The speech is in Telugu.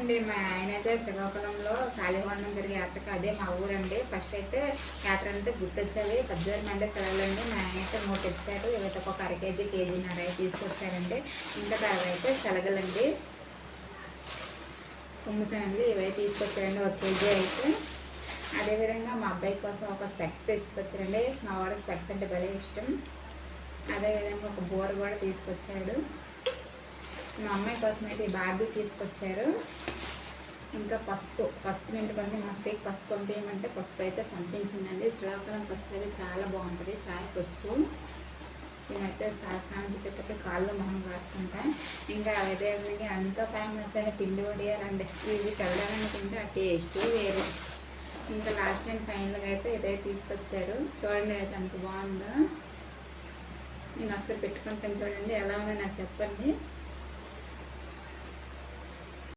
అండి. మా ఆయన అయితే శ్రీకాకుళంలో కాళీగొండం జరిగే యాత్రకు అదే మా ఊరండి. ఫస్ట్ అయితే యాత్ర అంటే గుర్తొచ్చేవి పద్దెనిమిది మండే సెలవులండి. మా ఆయన అయితే 3 తెచ్చాడు. ఇవైతే ఒక అర కేజీ కేజీన్నర తీసుకొచ్చారండి. ఇంకా అయితే శనగలండి, కుమ్ముతానండి ఇవైతే తీసుకొచ్చారండి 1 కేజీ అయితే. అదేవిధంగా మా అబ్బాయి కోసం ఒక స్పెక్స్ తీసుకొచ్చారండి. మా వాడికి స్పెక్స్ అంటే భలే ఇష్టం. అదేవిధంగా ఒక బోర కూడా తీసుకొచ్చాడు. మా అమ్మాయి కోసం అయితే బార్బీ తీసుకొచ్చారు. ఇంకా పసుపు నిండుకొని మా అత్తయ్యకి పసుపు పంపించమంటే పసుపు అయితే పంపించిందండి. శ్రీకాకుళం పసుపు అయితే చాలా బాగుంటుంది, చాయ్ పసుపు. మేమైతే స్నానం చేసేటప్పుడు కాళ్ళు మొహం రాసుకుంటాం. ఇంకా అదేవిధంగా అంతా ఫేమస్ అయిన పిండి వడియాలండి. ఇవి చల్లడానికి తింటే ఆ టేస్ట్ వేరు. ఇంకా లాస్ట్ టైం ఫైనల్గా అయితే ఇదైతే తీసుకొచ్చారు. చూడండి అయితే అంత బాగుందో. నేను అసలు పెట్టుకుంటాను, చూడండి ఎలా ఉందో నాకు చెప్పండి.